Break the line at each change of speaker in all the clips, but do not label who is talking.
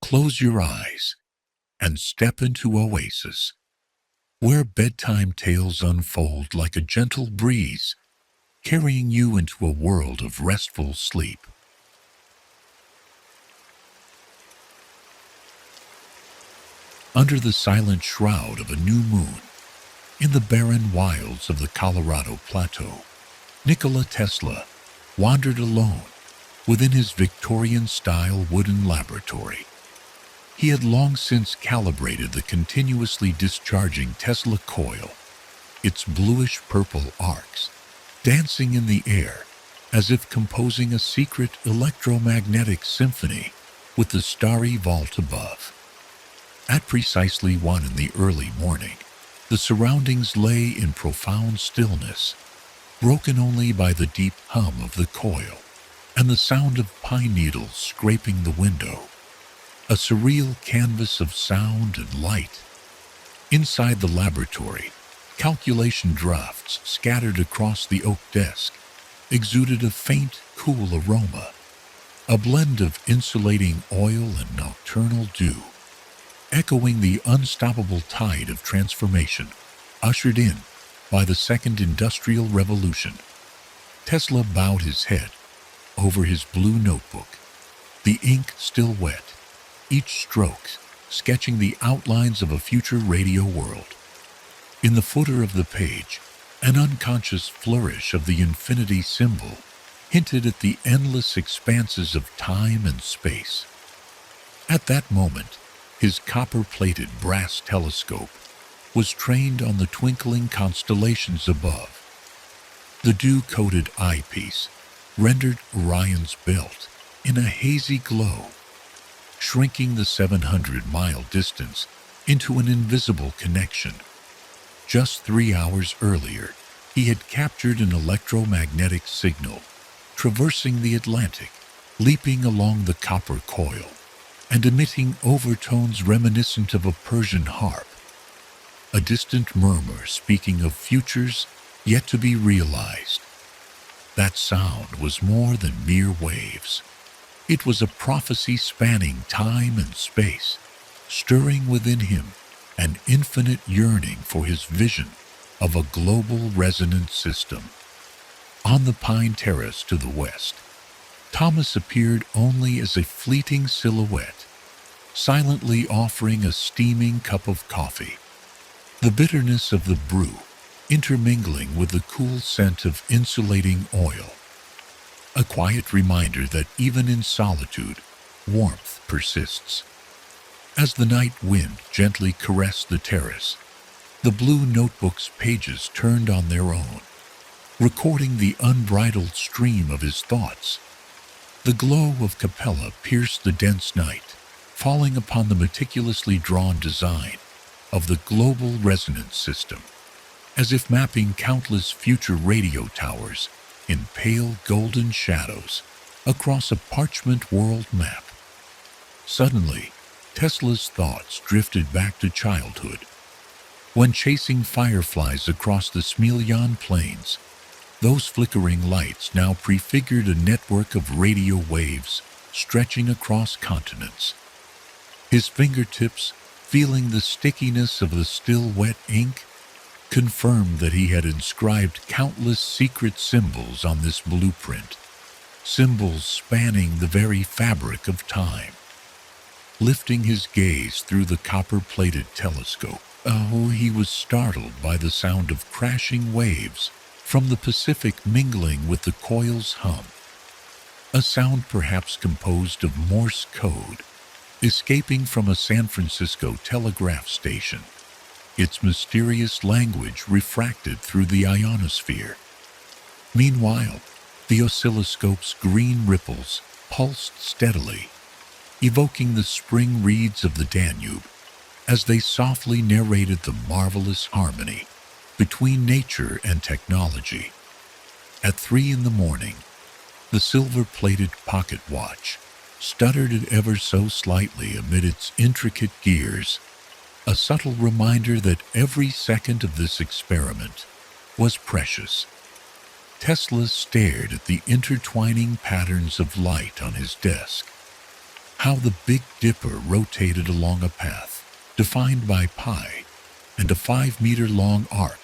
Close your eyes and step into Oasis, where bedtime tales unfold like a gentle breeze, carrying you into a world of restful sleep. Under the silent shroud of a new moon, in the barren wilds of the Colorado Plateau, Nikola Tesla wandered alone within his Victorian-style wooden laboratory. He had long since calibrated the continuously discharging Tesla coil, its bluish-purple arcs dancing in the air as if composing a secret electromagnetic symphony with the starry vault above. At precisely 1 in the early morning, the surroundings lay in profound stillness, broken only by the deep hum of the coil and the sound of pine needles scraping the window, a surreal canvas of sound and light. Inside the laboratory, calculation drafts scattered across the oak desk exuded a faint, cool aroma, a blend of insulating oil and nocturnal dew, echoing the unstoppable tide of transformation ushered in by the second industrial revolution. Tesla bowed his head over his blue notebook, the ink still wet, each stroke sketching the outlines of a future radio world. In the footer of the page, an unconscious flourish of the infinity symbol hinted at the endless expanses of time and space. At that moment, his copper-plated brass telescope was trained on the twinkling constellations above. The dew-coated eyepiece rendered Orion's belt in a hazy glow, shrinking the 700-mile distance into an invisible connection. Just 3 hours earlier, he had captured an electromagnetic signal, traversing the Atlantic, leaping along the copper coil, and emitting overtones reminiscent of a Persian harp, a distant murmur speaking of futures yet to be realized. That sound was more than mere waves. It was a prophecy spanning time and space, stirring within him an infinite yearning for his vision of a global resonance system. On the pine terrace to the west, Thomas appeared only as a fleeting silhouette, silently offering a steaming cup of coffee, the bitterness of the brew intermingling with the cool scent of insulating oil, a quiet reminder that even in solitude, warmth persists. As the night wind gently caressed the terrace, the blue notebook's pages turned on their own, recording the unbridled stream of his thoughts. The glow of Capella pierced the dense night, falling upon the meticulously drawn design of the global resonance system, as if mapping countless future radio towers in pale golden shadows across a parchment world map. Suddenly, Tesla's thoughts drifted back to childhood, when chasing fireflies across the Smiljan plains. Those flickering lights now prefigured a network of radio waves stretching across continents. His fingertips, feeling the stickiness of the still wet ink, confirmed that he had inscribed countless secret symbols on this blueprint, symbols spanning the very fabric of time. Lifting his gaze through the copper-plated telescope, he was startled by the sound of crashing waves from the Pacific mingling with the coil's hum, a sound perhaps composed of Morse code, escaping from a San Francisco telegraph station, its mysterious language refracted through the ionosphere. Meanwhile, the oscilloscope's green ripples pulsed steadily, evoking the spring reeds of the Danube as they softly narrated the marvelous harmony between nature and technology. At 3 in the morning, the silver-plated pocket watch stuttered it ever so slightly amid its intricate gears, a subtle reminder that every second of this experiment was precious. Tesla stared at the intertwining patterns of light on his desk. how the Big Dipper rotated along a path defined by pi, and a 5-meter-long arc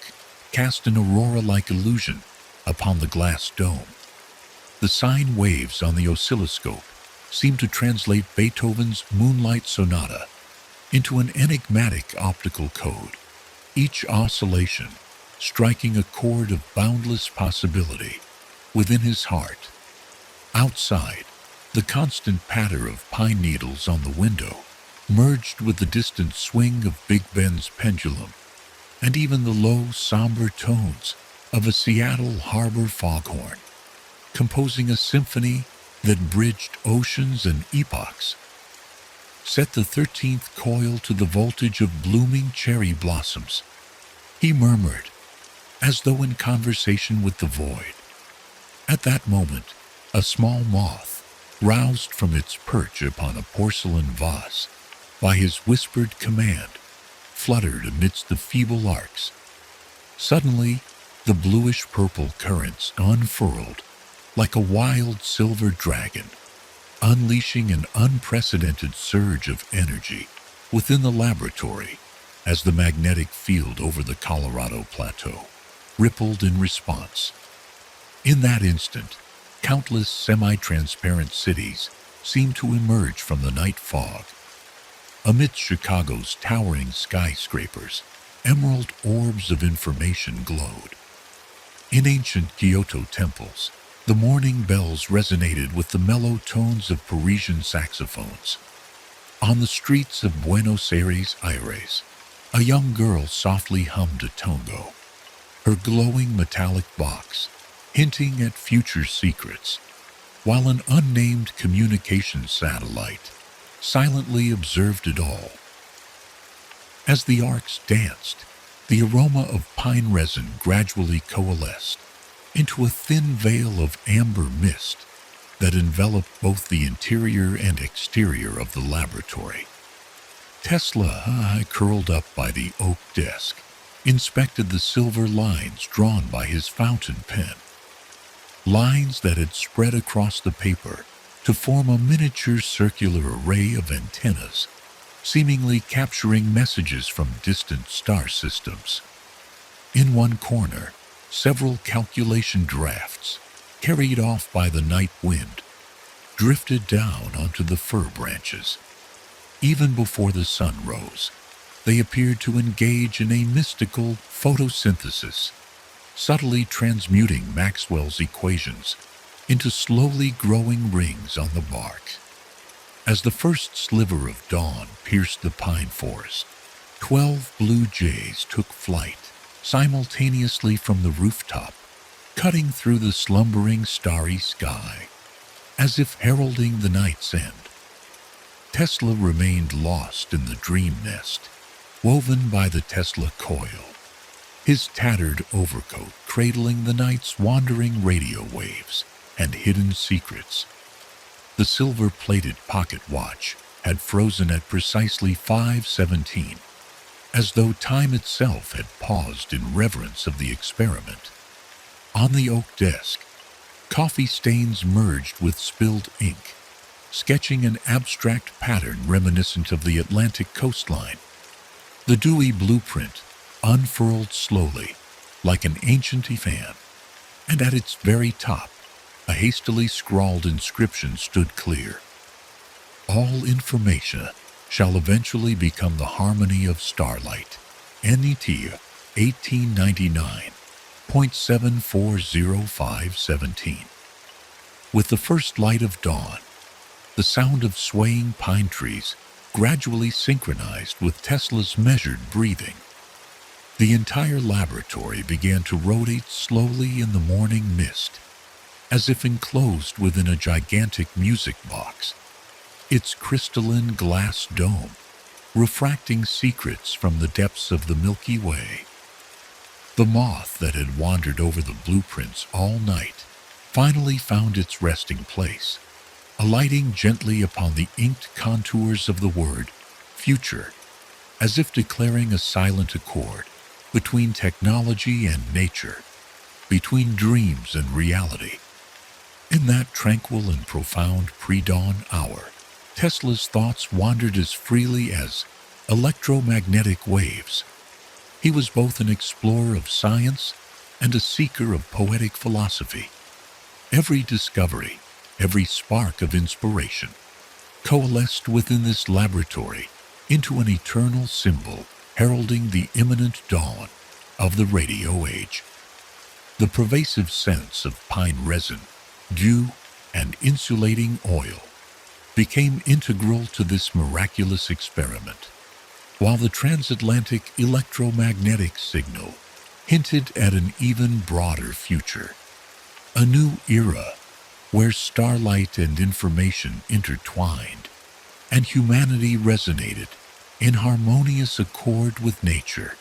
cast an aurora-like illusion upon the glass dome. The sine waves on the oscilloscope seemed to translate Beethoven's Moonlight Sonata into an enigmatic optical code, each oscillation striking a chord of boundless possibility within his heart. Outside, the constant patter of pine needles on the window merged with the distant swing of Big Ben's pendulum, and even the low, somber tones of a Seattle harbor foghorn, composing a symphony that bridged oceans and epochs. Set the 13th coil to the voltage of blooming cherry blossoms, he murmured, as though in conversation with the void. At that moment, a small moth, roused from its perch upon a porcelain vase by his whispered command, fluttered amidst the feeble arcs. Suddenly, the bluish-purple currents unfurled like a wild silver dragon, unleashing an unprecedented surge of energy within the laboratory as the magnetic field over the Colorado Plateau rippled in response. In that instant, countless semi-transparent cities seemed to emerge from the night fog. Amidst Chicago's towering skyscrapers, emerald orbs of information glowed. In ancient Kyoto temples, the morning bells resonated with the mellow tones of Parisian saxophones. On the streets of Buenos Aires, a young girl softly hummed a tango, her glowing metallic box hinting at future secrets, while an unnamed communication satellite silently observed it all. As the arcs danced, the aroma of pine resin gradually coalesced into a thin veil of amber mist that enveloped both the interior and exterior of the laboratory. Tesla, curled up by the oak desk, inspected the silver lines drawn by his fountain pen, lines that had spread across the paper to form a miniature circular array of antennas, seemingly capturing messages from distant star systems. In one corner, several calculation drafts, carried off by the night wind, drifted down onto the fir branches. Even before the sun rose, they appeared to engage in a mystical photosynthesis, subtly transmuting Maxwell's equations into slowly growing rings on the bark. As the first sliver of dawn pierced the pine forest, 12 blue jays took flight simultaneously from the rooftop, cutting through the slumbering starry sky, as if heralding the night's end. Tesla remained lost in the dream nest, woven by the Tesla coil, his tattered overcoat cradling the night's wandering radio waves and hidden secrets. The silver-plated pocket watch had frozen at precisely 5:17, as though time itself had paused in reverence of the experiment. On the oak desk, coffee stains merged with spilled ink, sketching an abstract pattern reminiscent of the Atlantic coastline. The dewy blueprint unfurled slowly, like an ancient fan, and at its very top, a hastily scrawled inscription stood clear. All information shall eventually become the harmony of starlight. NET 1899.740517. With the first light of dawn, the sound of swaying pine trees gradually synchronized with Tesla's measured breathing. The entire laboratory began to rotate slowly in the morning mist, as if enclosed within a gigantic music box, its crystalline glass dome refracting secrets from the depths of the Milky Way. The moth that had wandered over the blueprints all night finally found its resting place, alighting gently upon the inked contours of the word future, as if declaring a silent accord between technology and nature, between dreams and reality. In that tranquil and profound pre-dawn hour, Tesla's thoughts wandered as freely as electromagnetic waves. He was both an explorer of science and a seeker of poetic philosophy. Every discovery, every spark of inspiration, coalesced within this laboratory into an eternal symbol heralding the imminent dawn of the radio age. The pervasive scents of pine resin, dew, and insulating oil became integral to this miraculous experiment, while the transatlantic electromagnetic signal hinted at an even broader future, a new era where starlight and information intertwined, and humanity resonated in harmonious accord with nature.